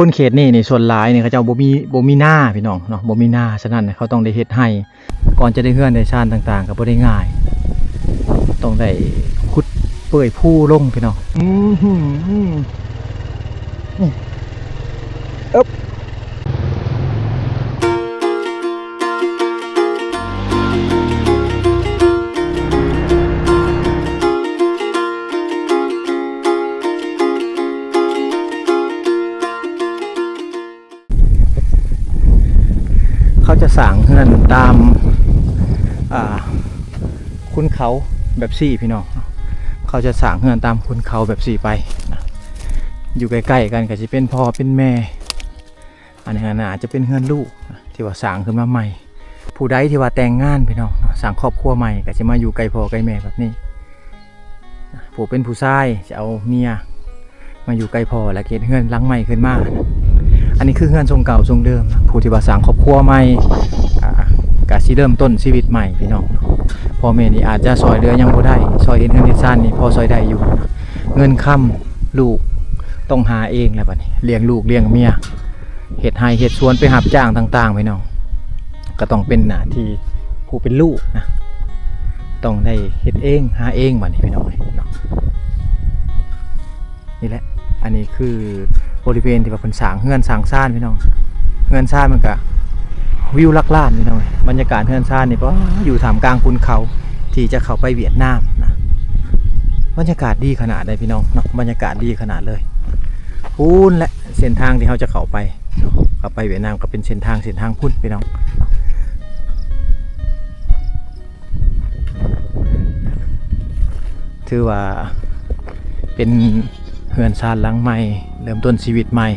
คนเขตนี่ในส่วนหลายเนี่ยเขาเจ้าบ่มีหน้าพี่น้องเนาะบ่มีหน้าฉะนั้นเขาต้องได้เฮ็ดให้ก่อนจะได้เฮือนได้ชานต่างๆก็บ่ได้ง่ายต้องได้ขุดเปื่อยผู้ลงพี่น้องอึ๊บเขาจะสั่งเฮือนตามคุณเขาแบบสี่พี่น้องเขาจะสั่งเฮือนตามคุณเขาแบบสี่ไปนะอยู่ใกล้ๆกันก็จะเป็นพ่อเป็นแม่อันนี้อาจจะเป็นเฮือนลูกที่ว่าสั่งขึ้นมาใหม่ผู้ใดที่ว่าแต่งงานพี่น้องสั่งครอบครัวใหม่ก็จะมาอยู่ใกล้พ่อใกล้แม่แบบนี้ผู้เป็นผู้ชายจะเอาเมียมาอยู่ใกล้พ่อและเกณฑ์เฮือนหลังใหม่ขึ้นมาอันนี้คือเฮือนทรงเก่าทรงเดิมผู้ที่ว่าสั่งครอบครัวใหม่ก็สิเริ่มต้นชีวิตใหม่พี่น้องพ่อแม่นี่อาจจะซอยเรือยังบ่ได้ซอยเฮ็ดเฮือนเฮ็ดซ่านนี่พอซอยได้อยู่เงินค่ำลูกต้องหาเองแล้วบัดนี้เลี้ยงลูกเลี้ยงเมียเฮ็ดไร่เฮ็ดสวนไปรับจ้างต่างๆพี่น้องก็ต้องเป็นหน้าที่ผู้เป็นลูกนะต้องได้เฮ็ดเองหาเองบัดนี้พี่น้องเนาะนี่แหละอันนี้คือบริเวณที่ว่าเพิ่นสร้างเฮือนสร้างซ่านพี่น้องเฮือนซ่านมันก็วิวลักล้านพี่น้องบรรยากาศเฮือนซ่านนี่ก็อยู่ท่ามกลางภูเขาที่จะเข้าไปเวียดนามนะบรรยากาศดีขนาดใดพี่น้องเนาะบรรยากาศดีขนาดเลยพูนและเส้นทางที่เขาจะเข้าไปเวียดนามก็เป็นเส้นทางพุ่นพี่น้องถือว่าเป็นเฮือนซ่านหลังใหม่เริ่มต้นชีวิตใหม่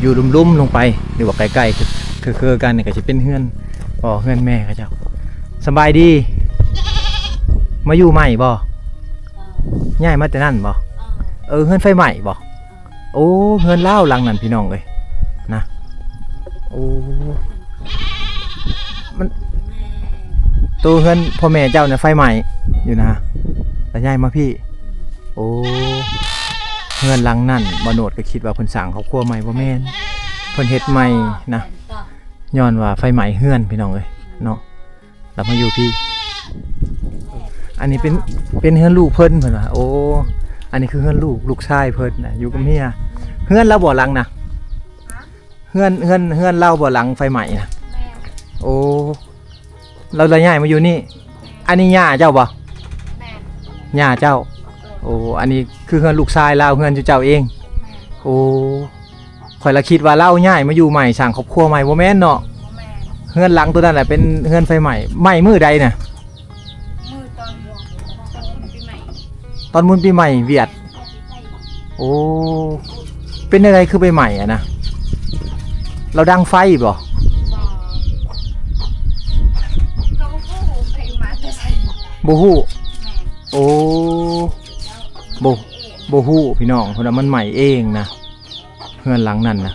อยู่ลุ่มๆลงไปหรือว่าใกล้ๆคือกันเนี่ยก็จะเป็นเฮือนพ่อเฮือนแม่เขาเจ้าสบายดีมาอยู่ใหม่บ่ย้ายมาแต่นั่นบ่เฮือนไฟใหม่บ่โอ้เฮือนเล่าหลังนั่นพี่น้องเลยนะโอ้มันตัวเฮือนพ่อแม่เจ้าเนี่ยไฟใหม่อยู่นะแต่ย้ายมาพี่โอ้เฮือนหลังนั่นบ่โนดก็คิดว่าเพิ่นสร้างครอบครัวใหม่บ่แม่นเพิ่นเฮ็ดใหม่นะย้อนว่าไฟไหม้เฮือนพี่น้องเอ้ยเนาะแล้วมาอยู่พี่อันนี้เป็นเฮือนลูกเพิ่นเพิ่นว่าโอ้อันนี้คือเฮือนลูกชายเพิ่นน่ะอยู่กับเมียเฮือนเราบ่หลังนะเฮือนเราบ่หลังไฟไหม้นะโอ้เราเลยย้ายมาอยู่นี่อันนี้ย่าเจ้าบ่ย่าเจ้าโอ้อันนี้คือเฮือนลูกชายเราเฮือนเจ้าเองโอ้ข่อยละคิดว่าเล่าง่ายมาอยู่ใหม่สร้างครอบครัวใหม่บ่แม่นเนาะเฮือนหลังตัวนั้นแหละเป็นเฮือนไฟใหม่ไหม้มื้อใดน่ะมื้อตอนปีใหม่ตอนมื้อปีใหม่เวียดโอ้เป็นอะไรคือไปใหม่อ่ะนะเราดังไฟบ่บ่ฮู้โอ้บ่ฮู้พี่น้องเพราะว่ามันใหม่เองนะเฮือนหลังนั่นนะ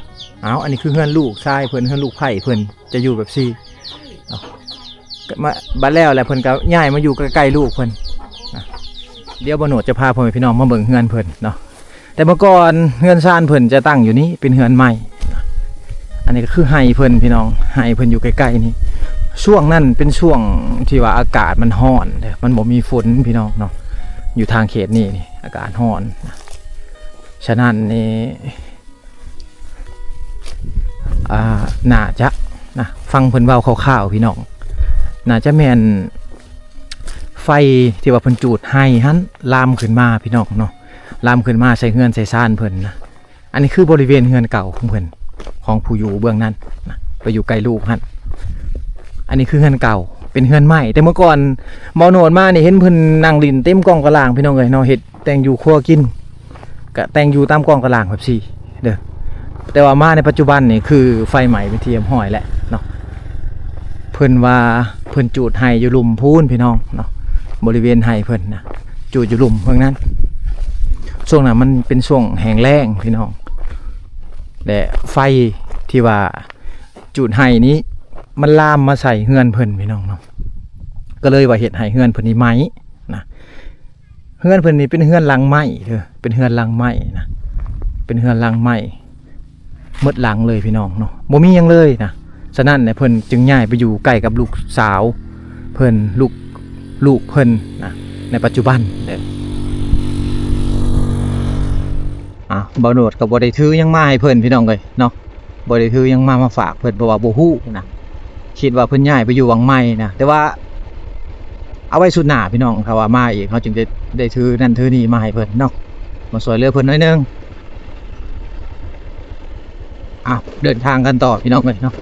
อันนี้คือเฮือนลูกชายเพิ่นเฮือนลูกไผ่เพิ่นจะอยู่แบบซี่มาบัดแล้วแหละเพิ่นก็ย้ายมาอยู่ใกล้ๆลูกเพิ่นเดี๋ยวบ่โหนดจะพาพ่อแม่พี่น้องมาเบิ่งเฮือนเพิ่นเนาะแต่เมื่อก่อนเฮือนซ่านเพิ่นจะตั้งอยู่นี่เป็นเฮือนใหม่อันนี้ก็คือไห้เพิ่นพี่น้องไห้เพิ่นอยู่ใกล้ๆนี่ช่วงนั้นเป็นช่วงที่ว่าอากาศมันร้อนมันบ่มีฝนพี่น้องเนาะอยู่ทางเขตนี่อากาศร้อนฉะนั้นนี่น่าจะนะฟังเพิ่นเว้าคร่าวๆพี่น้องน่าจะแม่นไฟที่ว่าเพิ่นจูดให้หันลามขึ้นมาพี่น้องเนาะลามขึ้นมาใส่เฮือนใส่ซ่านเพิ่นนะอันนี้คือบริเวณเฮือนเก่าของเพิ่นของผู้อยู่เบื้องนั้นนะไปอยู่ใกล้ลูกหันอันนี้คือเฮือนเก่าเป็นเฮือนใหม่แต่เมื่อก่อนบ่โนดมานี่เห็นเพิ่นนั่งลิ้นเต็มกล้องกระลางพี่น้องเอ้ยเนาะเฮ็ดแต่งอยู่ครัวกินก็แต่งอยู่ตามกล้องกระลางแบบซี่เด้อแต่ว่ามาในปัจจุบันนี่คือไฟใหม่เป็นเทียมห้อยแหละเนาะเพิ่นว่าเพิ่นจูดไห้อยู่ลุ่มพูนพี่น้องเนาะบริเวณไห้เพิ่นนะจูดอยู่ลุ่มเพิ่นนั้นช่วงนั้นมันเป็นช่วงแห้งแล้งพี่น้องและไฟที่ว่าจูดไห้นี้มันลามมาใส่เฮือนเพิ่นพี่น้องเนาะก็เลยว่าเฮ็ดให้เฮือนเพิ่นนี่ไหมนะเฮือนเพิ่นนี่เป็นเฮือนหลังไม้เด้อเป็นเฮือนหลังไม้นะ เป็นเฮือนหลังใหม่หมดหลังเลยพี่น้องเนาะบ่มีหยังเลยนะฉะนั้นเนี่ยเพิ่นจึงย้ายไปอยู่ใกล้กับลูกสาวเพิ่นลูกเพิ่นนะในปัจจุบันเด้อบ่โนดก็บ่ได้ถือหยังมาให้เพิ่นพี่น้องเอ้ยเนาะบ่ได้ถือหยังมาฝากเพิ่นเพราะว่าบ่ฮู้นะคิดว่าเพิ่นย้ายไปอยู่วังใหม่นะแต่ว่าเอาไว้สุดหน้าพี่น้องถ้าว่ามาอีกเฮาจึงได้ถือนั่นถือนี่มาให้เพิ่นเนาะมาช่วยเหลือเพิ่นหน่อยนึงเดินทางกันต่อพี่น้องเลยเนาะ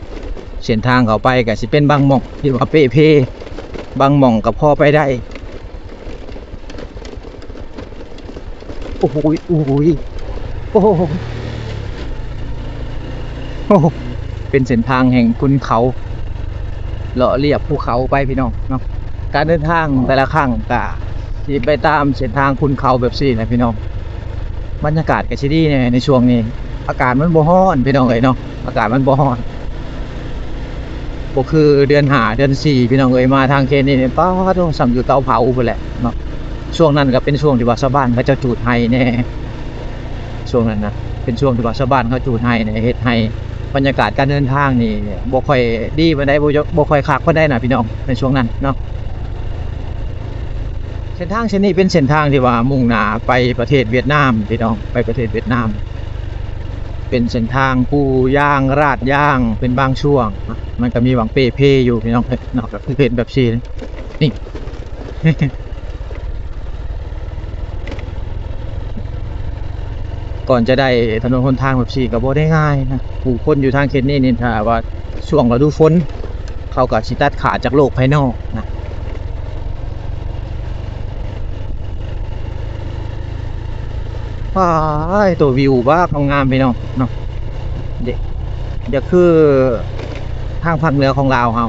เส้นทางเขาไปก็สิเป็นบางหม่องที่ว่าเป๊ะบางหม่องก็พอไปได้โอ้โหโอ้โหโอ้โหโอ้โหเป็นเส้นทางแห่งคุณเขาเลาะเรียบภูเขาไปพี่น้องเนาะการเดินทางแต่ละครั้งก็สิไปตามเส้นทางคุณเขาแบบนี้นะพี่น้องบรรยากาศก็สิดีในช่วงนี้อากาศมันบ่ร้อนพี่น้องเอ้ยเนาะอากาศมันบ่ร้อนบ่คือเดือน5เดือน4พี่น้องเอ้ยมาทางเขตนี่ป้าต้องสั่งอยู่เตาเผาพุ่นแหละเนาะช่วงนั้นก็เป็นช่วงที่ว่าชาวบ้านเขาจะจูดไห้แน่ช่วงนั้นนะเป็นช่วงที่ว่าชาวบ้านเขาจูดไห้ในเฮ็ดไห้บรรยากาศการเดินทางนี่บ่ค่อยดีปานใดบ่ค่อยคักปานใดน่ะพี่น้องในช่วงนั้นเนาะเส้นทางเส้นนี้เป็นเส้นทางที่ว่ามุ่งหน้าไปประเทศเวียดนามพี่น้องไปประเทศเวียดนามเป็นเส้นทางปูย่างราดย่างเป็นบางช่วงมันก็มีหวังเป้อยู่พี่น้องเนาะแบบเห็นแบบนี้นี่ ก่อนจะได้ถนนหนทางแบบนี้ก็บ่ได้ง่ายนะผู้คนอยู่ทางเขตนี้นี่ถ้าว่าช่วงฤดูฝนเขาก็สิตัดขาดจากโลกภายนอกนะว้ายตัววิวบ้างามๆพี่น้องเนาะเดี๋ยวคือทางภาคเหนือของลาวเฮา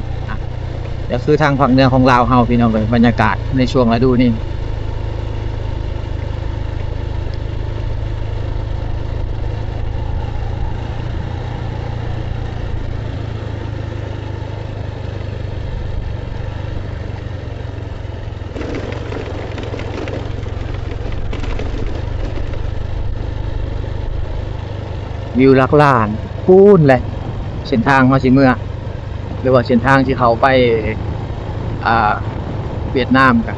เดี๋ยวคือทางภาคเหนือของลาวเฮาพี่น้องเลยบรรยากาศในช่วงฤดูนี้วิวหลักล้านพูนแหละเส้นทางเฮาสิเมื่อหรือว่าเส้นทางที่เขาไปเวียดนามกัน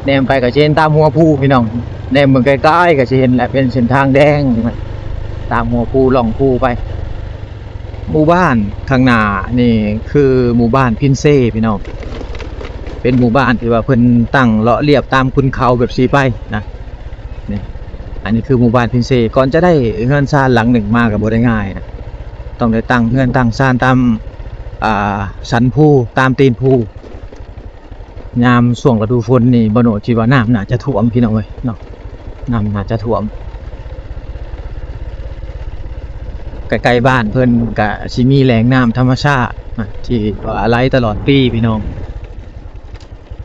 แนมไปก็สิเห็นตามหัวภูพี่น้องแนมเมืองใกล้ๆก็สิเห็นแหละเป็นเส้นทางแดงตามหัวภูล่องภูไปหมู่บ้านข้างหน้านี่คือหมู่บ้านพินเซ่พี่น้องเป็นหมู่บ้านที่ว่าเพิ่นตั้งเลาะเรียบตามคุณเขาแบบสีไปนะนี่อันนี้คือหมู่บ้านพินเซ่ก่อนจะได้เฮือนซ่านหลังหนึ่งมาก็บ่ได้ง่ายนะต้องได้ตั้งเฮือนตั้งซ่านตามสันภูตามตีนภูยามช่วงฤดูฝนนี่บ่โนคิดว่าน้ำน่าจะท่วมพี่น้องเอ้ยเนาะน้ำน่าจะท่วมใกล้ๆบ้านเพิ่นก็สิมีแหล่งน้ำธรรมชาติที่ว่าไหลตลอดปีพี่น้อง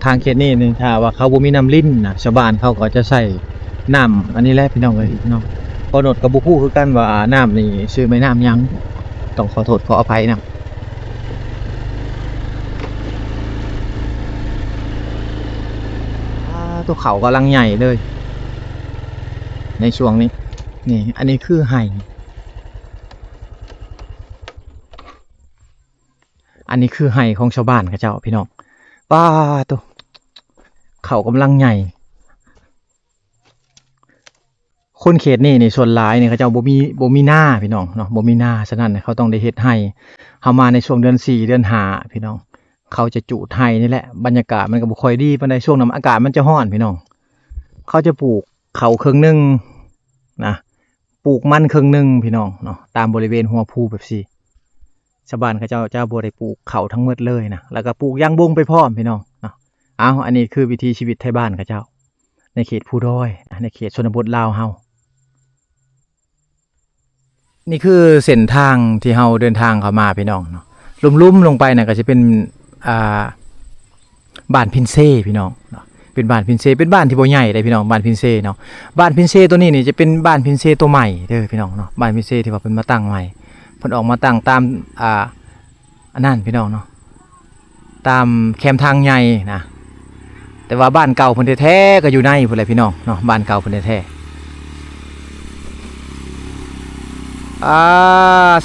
ทางเขตนี้นี่ถ้าว่าเขาบ่มีน้ำลิ้นนะชาวบ้านเขาก็จะใช้น้ำอันนี้แหละพี่น้องเอ้ยเนาะบ่โนก็บ่ฮู้คือกันว่าน้ำนี่ชื่อแม่น้ำหยังต้องขอโทษขออภัยนะตัวเขากำลังใหญ่เลยในช่วงนี้นี่อันนี้คือไห่อันนี้คือไห่ของชาวบ้านเขาเจ้าพี่น้องป้าตัวเขากำลังใหญ่คนเขตนี่ในส่วนหลายเนี่ยเขาเจ้าบ่มีหน้าพี่น้องเนาะบ่มีหน้าฉะนั้นเขาต้องได้เฮ็ดไห่เฮามาในช่วงเดือน4เดือน5พี่น้องเขาจะจุไห่นี่แหละบรรยากาศมันก็บ่ค่อยดีปานใดช่วงนั้นอากาศมันจะร้อนพี่น้องเขาจะปลูกเขาครึ่งนึงนะปลูกมันครึ่งนึงพี่น้องเนาะตามบริเวณหัวภูแบบนี้ชาวบ้านเขาเจ้าบ่ได้ปลูกเขาทั้งหมดเลยนะแล้วก็ปลูกยางบงไปพร้อมพี่น้องเนาะอันนี้คือวิถีชีวิตไทยบ้านเขาเจ้าในเขตภูดอยในเขตชนบทลาวเฮานี่คือเส้นทางที่เฮาเดินทางเข้ามาพี่น้องเนาะลุ่มๆลงไปน่ะก็จะเป็นบ้านพินเซ่พี่น้องเนาะเป็นบ้านพินเซ่เป็นบ้านที่บ่ใหญ่เลยพี่น้องบ้านพินเซ่เนาะบ้านพินเซ่ตัวนี้นี่จะเป็นบ้านพินเซ่ตัวใหม่เด้อพี่น้องเนาะบ้านพินเซ่ที่ว่าเพิ่นมาตั้งใหม่เพิ่นออกมาตั้งตามอันนั้นพี่น้องเนาะตามแคมทางใหญ่นะแต่ว่าบ้านเก่าเพิ่นแท้ๆก็อยู่ในพุ่นแหละพี่น้องเนาะบ้านเก่าเพิ่นแท้ๆ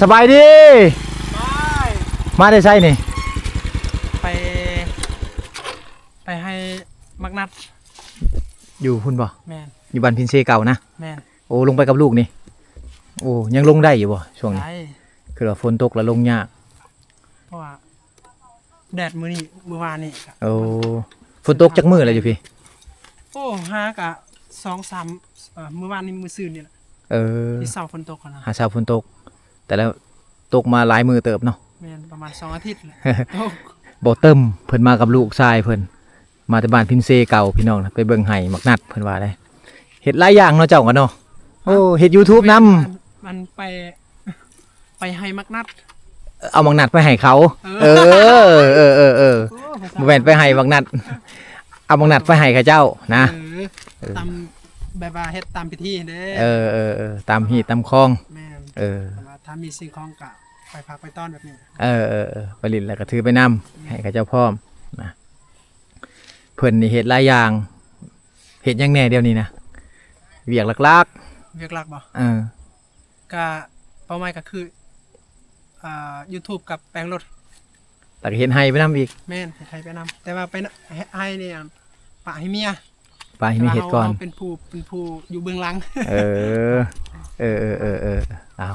สบายดีมาได้ใช่นี่ ไปให้มักนัด อยู่พุ่นบ่ แม่น อยู่บ้านพินเซเก่านะ แม่น โอ้ลงไปกับลูกนี่โอ้ยังลงได้อยู่บ่ช่วงนี้ ได้ คือว่าฝนตกแล้วลงยาก เพราะว่าแดดมื้อนี้มื้อวานนี่ก็ โอ้ฝนตกจักมื้อแล้วอยู่พี่ โอ้ฮากะ2-3มื้อวานนี้มื้อซื่นนี่แหละ เออ ที่เช้าฝนตกอะนะ หาเช้าฝนตก แต่แล้วตกมาหลายมื้อเติบเนาะ แม่นประมาณ2อาทิตย์แหละตก บ่เติมเพิ่นมากับลูกชายเพิ่นมาแต่บ้านพินเซเก่าพี่น้องนะไปเบิ่งไห้มักนัดเพิ่นว่าได้เฮ็ดหลายอย่างเนาะเจ้ากันเนาะโอ้เฮ็ด YouTube นำ มันไปให้มักนัด เอามักนัดไปให้เขา เอ เออ โอ้ภาษา บ่แม่นไปให้มักนัดเอามักนัดไปให้เขาเจ้านะ ตามแบบว่าเฮ็ดตามพิธีเด้ ตามฮีตตามคลอง แม่น เออ แต่ว่าถ้ามีสิ่งของกะไปพักไปต้อนแบบนี้ ไปลินแล้วก็ถือไปนำให้เขาเจ้าพร้อมนะเพิ่นนี่เฮ็ดหลายอย่างเฮ็ดหยังแหน่เดี๋ยวนี้นะเวียกหลัก เวียกหลักบ่ ๆ ก็เป้าหมายก็คือYouTube กับแปลงรถ แล้วก็เฮ็ดให้ไปนำอีก แม่นให้ใครไปนำแต่ว่าไปให้นี่ปะให้เมีย ไปให้มีเฮ็ดก่อน ราเป็นผู้อยู่เบื้องหลัง เออเอา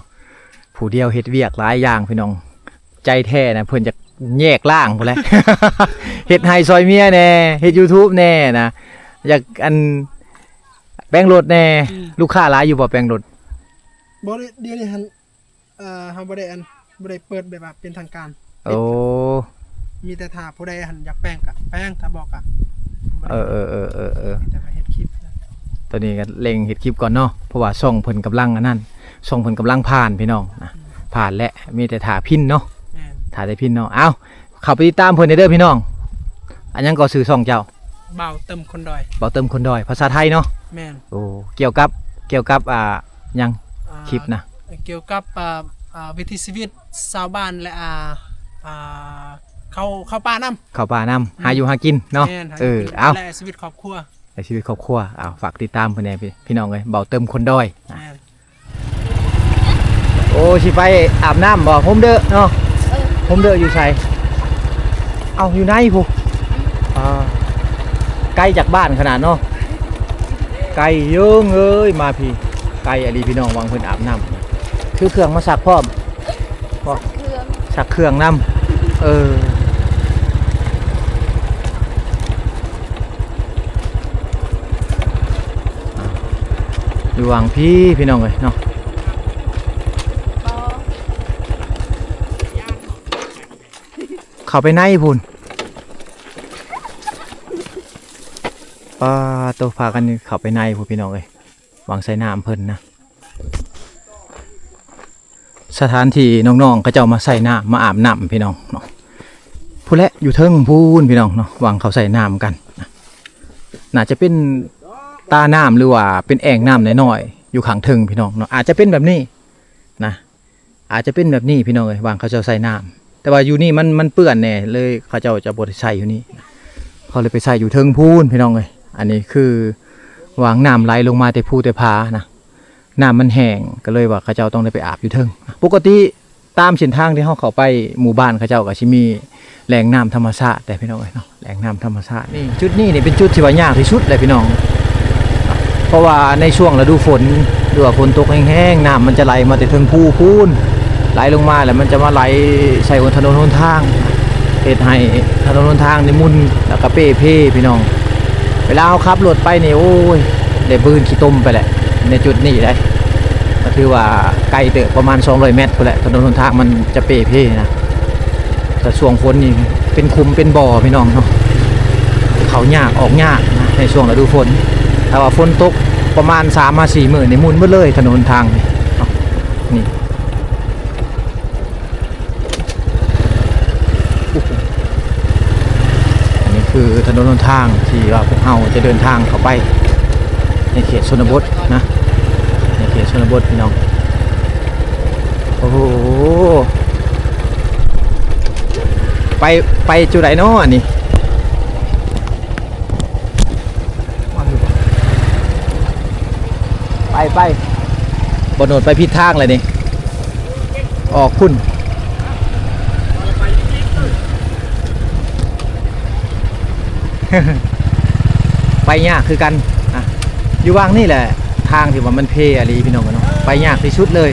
ผู้เดียวเฮ็ดเวียกหลายอย่างพี่น้องใจแท้นะเพิ่นจะแยกล่างพุ่นแหละ เฮ็ดให้ซอยเมียแน่เฮ็ด YouTube แน่นะอยากอันแปลงรถแน่ลูกค้าหลายอยู่บ่แปลงรถ บ่ได้เดี๋ยวนี้หั่นเฮาบ่ได้เปิดแบบว่าเป็นทางการ โอ้ มีแต่ถ้าผู้ใดหั่นอยากแปลงก็แปลงถ้าบอกก็บ่ เอ ได้ อ แต่ว่าเฮ็ดคลิปนะ ตอนนี้ก็เล็งเฮ็ดคลิปก่อนเนาะเพราะว่าช่องเพิ่นกำลังอันนั้นช่องเพิ่นกำลังผ่านพี่น้องนะผ่านและมีแต่ถ่าพินเนาะ แม่น ถ่ายได้พินเนาะเอ้าเข้าไปติดตามเพิ่นได้เด้อพี่น้องอันยังก็ซื้อช่องเจ้า เบาเติมคนดอย เบาเติมคนดอยภาษาไทยเนาะ แม่น โอ้เกี่ยวกับยัง คลิปนะ เกี่ยวกับวิถีชีวิตชาวบ้านและเข้าป่านำ เข้าป่านำหาอยู่หากินเนาะ แม่นหา เออ กิน เอ้า และชีวิตครอบครัว ในชีวิตครอบครัวฝากติดตามเพิ่นแหน่พี่น้องเอ้ยเบาเติมคนดอย แม่น โอ้สิไปอาบน้ำบ่โฮมเด้อเนาะโฮมเด้ออยู่ไสเอาอยู่ไหนพุไกลจากบ้านขนาดเนาะไกลเยอะเอ้ยมาพี่ไกลอดีพี่น้องวังเพิ่นอาบน้ำคือเครื่องมาซักพร้อมบ่ซักเครื่องน้ำอยู่วังพี่น้องเอ้ยเนาะเข้าไปในพุ่นตัวพากันเข้าไปในพุ่นพี่น้องเอ้ยวางใส่น้ำเพิ่นนะสถานที่น้องๆเขาเจ้ามาใส่น้ำมาอาบน้ำพี่น้องเนาะผู้และอยู่เทิงพูนพี่น้องเนาะวางเขาใส่น้ำกันน่าจะเป็นตาน้ำหรือว่าเป็นแอ่งน้ำน้อยๆอยู่ข้างเทิงพี่น้องเนาะอาจจะเป็นแบบนี้นะอาจจะเป็นแบบนี้พี่น้องเอ้ยวางเขาเจ้าใส่น้ำแต่ว่าอยู่นี่มันเปื้อนแน่เลยเขาเจ้าจะบดใส่อยู่นี่เขาเลยไปใส่อยู่เทิงพูนพี่น้องเลยอันนี้คือวางน้ำไหลลงมาแต่ภูแต่ผานะน้ำมันแห้งก็เลยว่าเขาเจ้าต้องได้ไปอาบอยู่เทิงปกติตามเส้นทางที่เขาเข้าไปหมู่บ้านเขาเจ้าก็สิมีแหล่งน้ำธรรมชาติแต่พี่น้องเอ้ยเนาะแหล่งน้ำธรรมชาตินี่จุดนี้นี่เป็นจุดที่ว่ายากที่สุดเลยพี่น้องเพราะว่าในช่วงฤดูฝนหรือว่าฝนตกแห้งๆน้ำมันจะไหลมาแต่เทิงภูพูนไหลลงมาแล้วมันจะมาไหลใส่บนถนนหนทางเหตุให้ถนนหนทางนี่มุนแล้วก็เป้เพ่พี่น้องเวลาเขาขับรถไปนี่โอ้ยได้บืนขี้ต้มไปแหละในจุดนี้ได้ก็คือว่าไกลเตอะประมาณ200เมตรพุ่นแหละถนนหนทางมันจะเป้เพ่นะแต่ช่วงฝนนี่เป็นคุมเป็นบ่อพี่น้องเนาะเขายากออกยากนะในช่วงฤดูฝนถ้าว่าฝนตกประมาณ3-4 มื้อนี่มุนหมดเลยถนนหนทางนี่ อันนี้คือถนนหนทางที่ว่าพวกเราจะเดินทางเข้าไปในเขตชนบทนะในเขตชนบทพี่น้องโอ้โหไปจุดไหนเนาะอันนี้ไปบนโนดไปผิดทางเลยนี่ ออกคุณไปยากคือกันอ่ะอยู่ว่างนี่แหละทางที่ว่ามันเพอะไรพี่น้องกันเนาะไปยากที่สุดเลย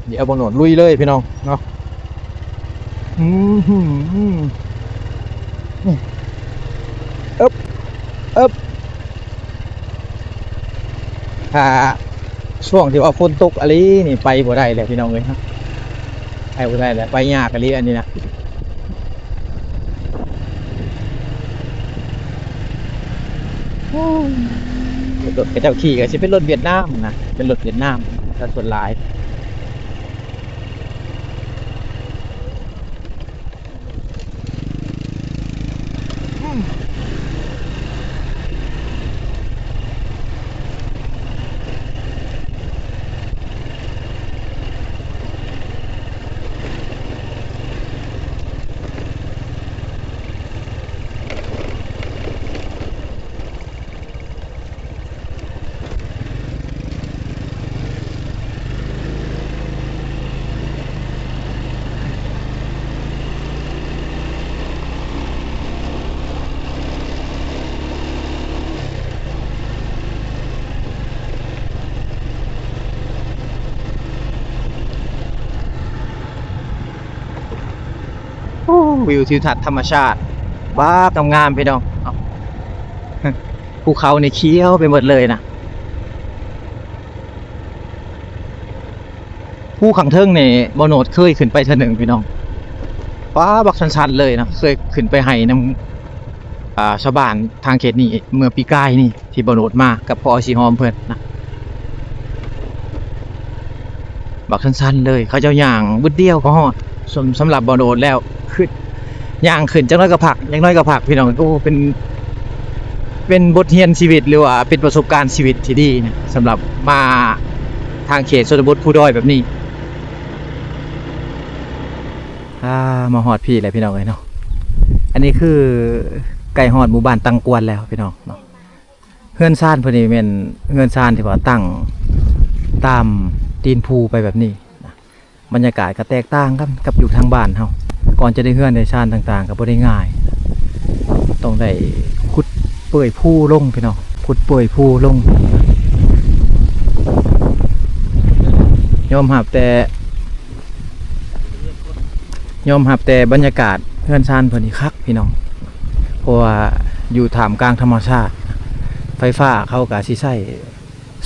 เดี๋ยวบางโหนดลุยเลยพี่น้องเนาะอึ๊บอึ๊บถ้าช่วงที่ว่าฝนตกอะไรนี่ไปบ่ได้เลยพี่น้องเลยครับไปบ่ได้เลยไปยากอะไรอันนี้นะรถกระเจ้าขี่ก็จะเป็นรถเวียดนามนะเป็นรถเวียดนามถ้าส่วนหลายวิวทิวทัศน์ธรรมชาติบ้างามๆพี่น้องภูเขาในเขียวไปหมดเลยนะภูขังเทิงเนี่ยบโนดเคยขึ้นไปเท่าหนึ่งพี่น้องว้าบักชันๆเลยนะเคยขึ้นไปให้น้ำชาวบ้านทางเขตนี้เมื่อปีกายนี่ที่บโนดมากับพอชีหอมเพื่อนนะบักชันๆเลยเขาเจ้าอย่างบุดเดียวก็ฮอดสำหรับบโนดแล้วขึ้นย่างขึ้นจังน้อยกับผักยังน้อยกับผักพี่น้องโอ้เป็นบทเรียนชีวิตหรือว่าเป็นประสบการณ์ชีวิตที่ดีนะสำหรับมาทางเขตชนบทผู้ด้อยแบบนี้มาฮอดพี่เลยพี่น้องเลยเนาะอันนี้คือไก่ฮอดหมู่บ้านตังกวนแล้วพี่น้องเนาะเฮือนซ่านพอดีเป็นเฮือนซ่านที่ว่าตั้งตามตีนภูไปแบบนี้นะบรรยากาศก็แตกต่างกันกับอยู่ทางบ้านเฮาก่อนจะได้เฮือนได้ชานต่างๆก็บ่ได้ง่ายต้องได้ขุดเปื่อยผู้ลงพี่น้องขุดเปื่อยผู้ลงยอมหับแต่บรรยากาศเฮือนชานเพิ่นนี่คักพี่น้องเพราะว่าอยู่ท่ามกลางธรรมชาติไฟฟ้าเขาก็สิใช้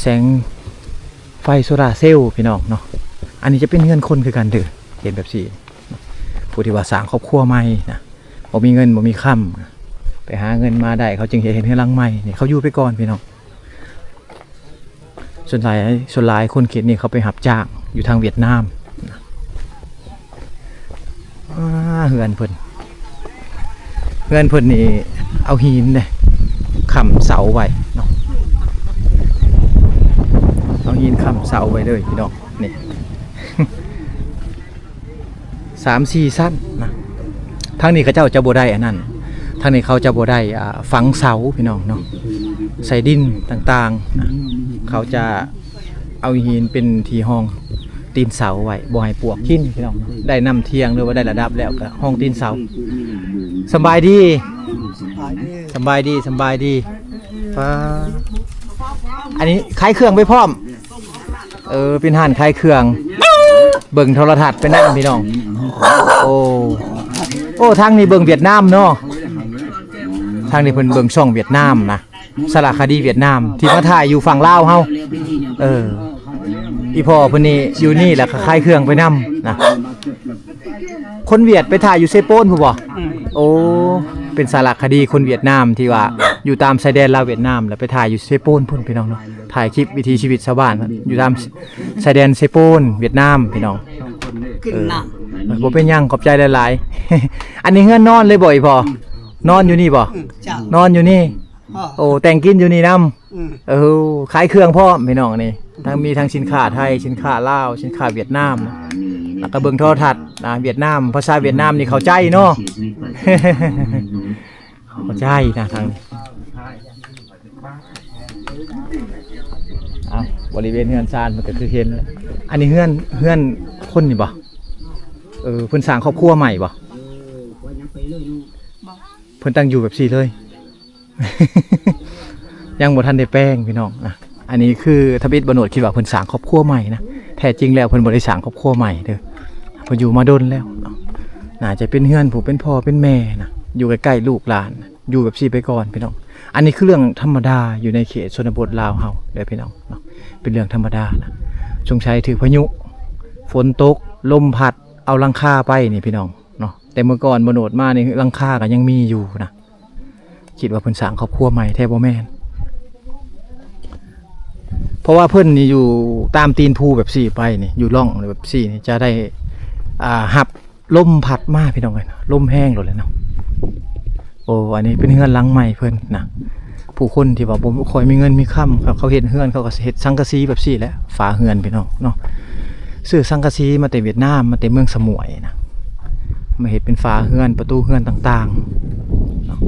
แสงไฟโซลาร์เซลล์พี่น้องเนาะอันนี้จะเป็นเฮือนคนคือกันเด้อเห็นแบบนี้ผู้ที่ว่าสร้างครอบครัวใหม่นะบ่มีเงินบ่มีค่ำไปหาเงินมาได้เขาจึงเห็นให้ลังใหม่นี่เขาอยู่ไปก่อนพี่น้องส่วนหลายคนเขตนี่เขาไปหับจ้างอยู่ทางเวียดนามเฮือนเพิ่นนี่เอาหินเนี่ยค้ำเสาไว้เนาะเอาหินค้ำเสาไว้เลยพี่น้องนี่ 3-4 สั้นนะทางนี้เขาเจ้าจะบ่ได้อันนั้นทางนี้เขาจะบ่ได้ฝังเสาพี่น้องเนาะใส่ดินต่างๆนะเขาจะเอาหินเป็นที่ห้องตีนเสาไว้บ่ให้ปวกกินพี่น้องได้น้ำเที่ยงหรือว่าได้ระดับแล้วก็ห้องตีนเสาสบายดีอันนี้ขายเครื่องไปพร้อมเป็นห้านขายเครื่องเบิ่งโทรทัศน์ไปนั่งพี่น้องโอ้ทางนี้เบิ่งเวียดนามเนาะทางนี้เพิ่นเบิ่งช่องเวียดนามนะสารคดีเวียดนามที่มาถ่ายอยู่ฝั่งลาวเฮาอีพ่อเพิ่นนี่อยู่นี่แหละขายเครื่องไปนำนะคนเวียดไปถ่ายอยู่เซโปนผู้บ่โอ้เป็นสารคดีคนเวียดนามที่ว่าอยู่ตามชายแดนลาวเวียดนามแล้วไปถ่ายอยู่เซโปนพุ่นพี่น้องเนาะถ่ายคลิปวิถีชีวิตชาวบ้านอยู่ตามชายแดนเซโปนเวียดนามพี่น้องบ่เป็นหยังขอบใจหลายๆอันนี้เฮือนนอนเลยบ่อีพ่อนอนอยู่นี่บ่นอนอยู่นี่โอ้แต่งกินอยู่นี่นำขายเครื่องพร้อมพี่น้องนี่มีทั้งสินค้าไทยสินค้าลาวสินค้าเวียดนามแล้วก็เบิ่งโทรทัศน์นะเวียดนามภาษาเวียดนามนี่เข้าใจเนาะ เข้าใจนะทาง บริเวณเฮือนซานมันก็คือเห็นแล้วอันนี้เฮือนคนนี่บ่เพิ่นสร้างครอบครัวใหม่บ่เพิ่นตั้งอยู่แบบสี่เลย ยังบ่ทันได้แป้งพี่น้องนะอันนี้คือทบิดบโนดคิดว่าเพิ่นสร้างครอบครัวใหม่นะแท้จริงแล้วเพิ่นบ่ได้สร้างครอบครัวใหม่เด้อเพิ่นอยู่มาดนแล้วน่าจะเป็นเฮือนผู้เป็นพ่อเป็นแม่นะอยู่ใกล้ๆลูกหลานอยู่แบบสี่ไปก่อนพี่น้องอันนี้คือเรื่องธรรมดาอยู่ในเขตชนบทลาวเฮาเด้อพี่น้องเนาะเป็นเรื่องธรรมดานะสงสัยถือพายุฝนตกลมพัดเอาหลังคาไปนี่พี่น้องเนาะแต่เมื่อก่อนบโนดมานี่หลังคาก็ยังมีอยู่นะคิดว่าเพิ่นสร้างครอบครัวใหม่แท้บ่แม่นเพราะว่าเพิ่นนี่อยู่ตามตีนภูแบบสี่ไปนี่อยู่ร่องแบบสี่นี่จะได้หับลมพัดมาพี่น้องเอ้ยลมแห้งโลดเลยเนาะโอ้อันนี้เป็นเฮือนหลังใหม่เพิ่นนะผู้คนที่ว่าบ่ค่อยมีเงินมีค่ำครับเขาเฮ็ดเฮือนเขาก็เฮ็ดสังกะสีแบบสี่แหละฝาเฮือนพี่น้องเนาะซื้อสังกะสีมาแต่เวียดนามมาแต่เมืองสมุยนะมาเฮ็ดเป็นฝาเฮือนประตูเฮือนต่างๆเนาะ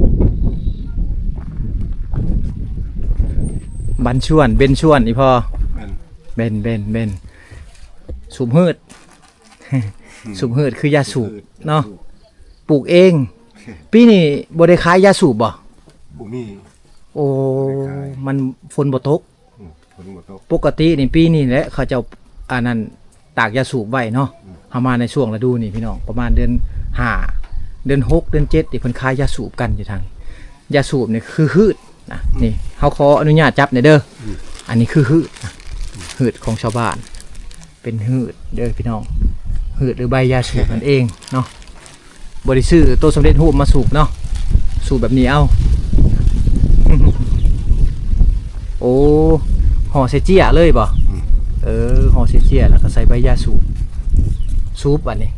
บันชวนเบนชวนอีพอเบนสูบหืด สูบหืดคือยาสูบเนาะปลูกเองปีนี้บ่ได้ขายยาสูบบ่ บุมี โอ้มันฝนบ่ตก ฝนบ่ตก ปกตินี่ปีนี้แหละเขาเจ้าอันนั้นตากยาสูบไว้เนาะเฮามาในช่วงฤดูนี่พี่น้องประมาณเดือน5เดือน6เดือน7ที่เพิ่นขายยาสูบกันอยู่ทางยาสูบนี่คือหืดนะนี่เฮาขออนุญาตจับหน่อยเด้ออันนี้คือหืดนะหืดของชาวบ้านเป็นหืดเด้อพี่น้องหืดหรือใบยาสูบนั่นเองเนาะบ่ได้ซื้อตัวสำเร็จรูปมาสูบเนาะสูบแบบนี้เอาโอ้ห่อเซเจียเลยบ่ห่อเซเจียแล้วก็ใส่ใบยาสูบอันนี้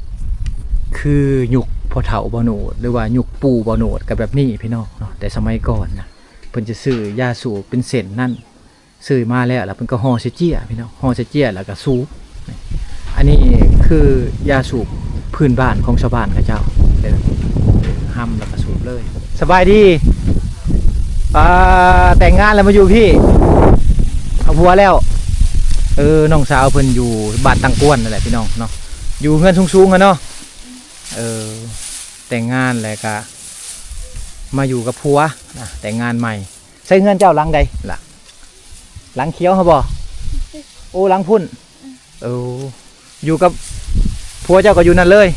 คือหยุกพอเฒ่าบ่โหนดหรือว่าหยุกปู่บ่โหนดกับแบบนี้พี่น้องเนาะแต่สมัยก่อนนะเพิ่นจะซื้อยาสูบเป็นเส้นนั่นซื้อมาแล้วเพิ่นก็ห่อเซเจียพี่น้องห่อเซเจียแล้วก็สูบอันนี้คือยาสูบพื้นบ้านของชาวบ้านเขาเจ้าเด้อห้ำแล้วก็สูบเลยสบายดีแต่งงานแล้วมาอยู่พี่เอาผัวแล้วน้องสาวเพิ่นอยู่บ้านตังกวนนั่นแหละพี่น้องเนาะอยู่เฮือนสูงๆกันเนาะแต่งงานแล้วก็มาอยู่กับผัวแต่งงานใหม่ใส่เฮือนเจ้าหลังใดล่ะหลังเขียวเขาบ่โอ้หลังพุ่นอยู่กับผัวเจ้าก็อยู่นั่นเลย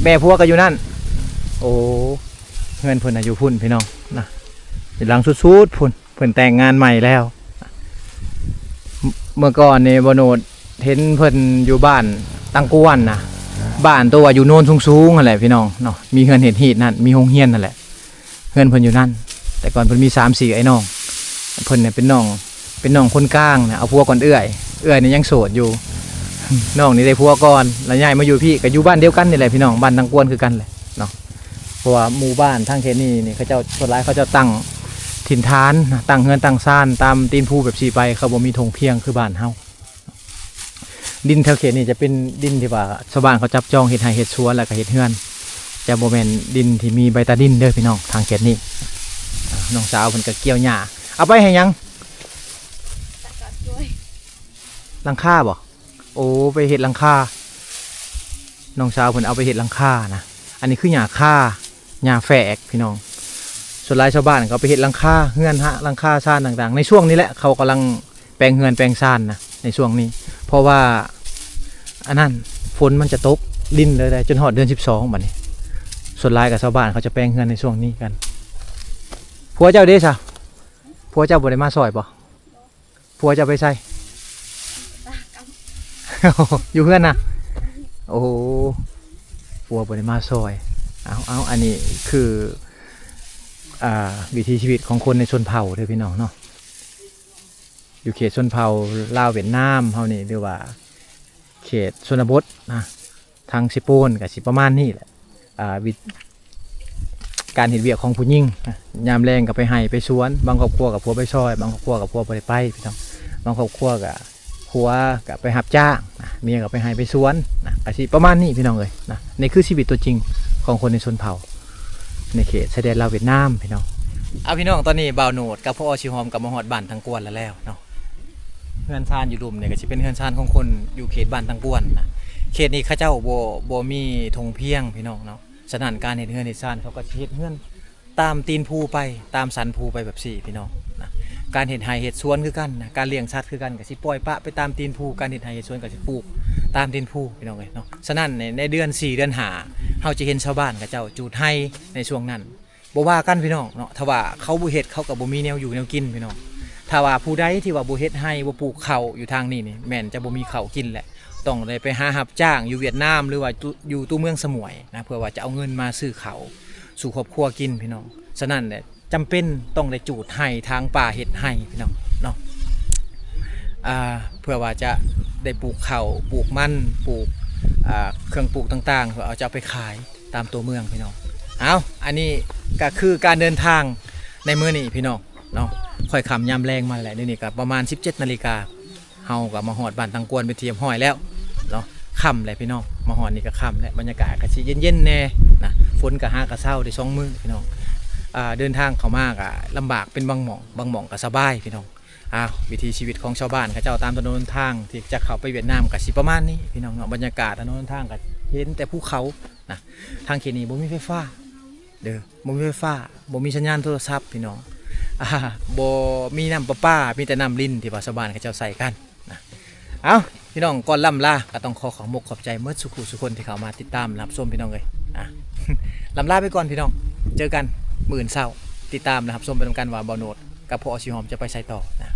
แม่ผัวก็อยู่นั่นโอ้เฮือนเพิ่นอยู่พุ่นพี่น้องนะหลังสุดๆพุ่นเพิ่นแต่งงานใหม่แล้วเมื่อก่อนนี่บ่โนดเห็นเพิ่นอยู่บ้านตังกวนนะบ้านตัวอยู่โน่นสูงๆนั่นแหละพี่น้องเนาะมีเฮือนเห็ดหีดนั่นมีโรงเรียนนั่นแหละเฮือนเพิ่นอยู่นั่นแต่ก่อนเพิ่นมี3-4ไอ้น้องเพิ่นเนี่ยเป็นน้องคนกลางนะเอาผัวก่อนเอื้อยนี่ยังโสดอยู่น้องนี่ได้ผัวก่อนแล้วย้ายมาอยู่พี่ก็อยู่บ้านเดียวกันนี่แหละพี่น้องบ้านตังกวนคือกันแหละเนาะเพราะว่าหมู่บ้านทางเขตนี้นี่เขาเจ้าส่วนหลายเขาเจ้าตั้งถิ่นฐานตั้งเฮือนตั้งซ่านตามตีนภูแบบสีไปเขาบ่มีธงเพียงคือบ้านเฮาดินแถวเขตนี่จะเป็นดินที่ว่าชาวบ้านเขาจับจองเฮ็ดไร่เฮ็ดสวนแล้วก็เฮ็ดเฮือนจะบ่แม่นดินที่มีใบตาดินเด้อพี่น้องทางเขตนี้น้องสาวเพิ่นก็เกี่ยวหญ้าเอาไปให้หยังหลังคาบ่โอ้ไปเฮ็ดหลังคาน้องสาวเพิ่นเอาไปเฮ็ดหลังคานะอันนี้คือหญ้าค่าหญ้าแฝกพี่น้องส่วนหลายชาวบ้านเขาไปเฮ็ดหลังคาเฮือนหลังคาซ่านต่างๆในช่วงนี้แหละเขากำลังแปลงเฮือนแปลงซ่านนะในช่วงนี้เพราะว่าอันนั้นฝนมันจะตกดินเลยได้จนฮอดเดือน12บัดนี้ส่วนหลายกับชาวบ้านเขาจะแปลงเฮือนในช่วงนี้กันผัวเจ้าเด้ซะผัวเจ้าบ่ได้มาซอยบ่ผัวเจ้าไปใส่ อยู่เฮือนน่ะโอ้ผัวบ่ได้มาซอยเอาอันนี้คือวิถีชีวิตของคนในชนเผ่าเด้อพี่น้องเนาะอยู่เขตชนเผ่าลาวเวียดนามเฮานี่หรือว่าเขตชนบทนะทางสิโปนกับสิประมาณนี้แหละการเห็นเวียกของผู้หญิงยามแรงกับไปให้ไปสวนบางครอบครัวกับผัวไปซอยบางครอบครัวกับผัวบ่ได้ไปพี่น้องบางครอบครัวกับผัวกับไปรับจ้างเมียกับไปให้ไปสวนก็สิประมาณนี้พี่น้องเอ้ยนะนี่คือชีวิตตัวจริงของคนในชนเผ่าในเขตชายแดนลาวเวียดนามพี่น้องพี่น้องตอนนี้บ่าวโหนดกับพ่อชิฮอมกับมหอดบ้านทางกวนแล้วเนาะ เฮือนซานอยู่ดุมเนี่ยก็สิเป็นเฮือนซานของคนอยู่เขตบ้านตังกวนนะเขตนี้เขาเจ้าบ่มีธงเพียงพี่น้องเนาะฉะนั้นการเฮ็ดเฮือนเฮ็ดซานเขาก็สิเฮ็ดเฮือนตามตีนภูไปตามสันภูไปแบบสี่พี่น้องนะการเฮ็ดไร่เฮ็ดสวนคือกันนะการเลี้ยงสัตว์คือกันก็สิปล่อยปะไปตามตีนภูการเฮ็ดไร่เฮ็ดสวนก็สิปลูกตามตีนภูพี่น้องเอ้ยเนาะฉะนั้นในเดือน4เดือน5เฮาจะเห็นชาวบ้านเขาเจ้าจูดไร่ในช่วงนั้นบ่ว่ากันพี่น้องเนาะถ้าว่าเขาบ่เฮ็ดเขาก็บ่มีแนวอยู่แนวกินพี่น้องถ้าว่าผู้ใดที่ว่าบ่เฮ็ดไร่บ่ปลูกข้าวอยู่ทางนี้นี่แม่นจะบ่มีข้าวกินแหละต้องได้ไปหารับจ้างอยู่เวียดนามหรือว่าอยู่ตู้เมืองสมวยนะเพื่อว่าจะเอาเงินมาซื้อข้าวสู่ครอบครัวกินพี่น้องฉะนั้นเนี่ยจำเป็นต้องได้จูดไร่ทางป่าเฮ็ดไร่พี่น้องเนาะเพื่อว่าจะได้ปลูกข้าวปลูกมันปลูกเครื่องปลูกต่างๆเพื่อเอาจะเอาไปขายตามตัวเมืองพี่น้องเอาอันนี้ก็คือการเดินทางในมื้อนี้พี่น้องเนาะค่อยค่ำยามแรงมาแหละนี่ก็ประมาณ 17 นาฬิกาเฮาก็มาฮอดบ้านตังกวนไปเทียมห้อยแล้วเนาะค่ำแล้วพี่น้องมาฮอดนี่ก็ค่ำแล้วบรรยากาศก็สิเย็นๆแน่นะฝนก็หากะเช้าได้2มื้อพี่น้องเดินทางเข้ามาก็ลำบากเป็นบางหม่องก็สบายพี่น้องวิถีชีวิตของชาวบ้านเขาเจ้าตามถนนทางที่จะเข้าไปเวียดนามก็สิประมาณนี้พี่น้องเนาะบรรยากาศถนนทางก็เห็นแต่ภูเขานะทางเขตนี้บ่มีไฟฟ้าเด้อบ่มีไฟฟ้าบ่มีสัญญาณโทรศัพท์พี่น้องบ่มีน้ำประปามีแต่น้ำลิ้นที่ว่าชาวบ้านเขาเจ้าใส่กันนะเอาพี่น้องก่อนล่ำลาก็ต้องขอมกขอบใจเมื่อสุขุสุคนที่เข้ามาติดตามรับชมพี่น้องเลยล่ำลาไปก่อนพี่น้องเจอกันมื้ออื่นเช้าติดตามนะครับชมไปด้วยกันว่าบ่าวโนดกับพ่อสิหอมจะไปใส่ต่อนะ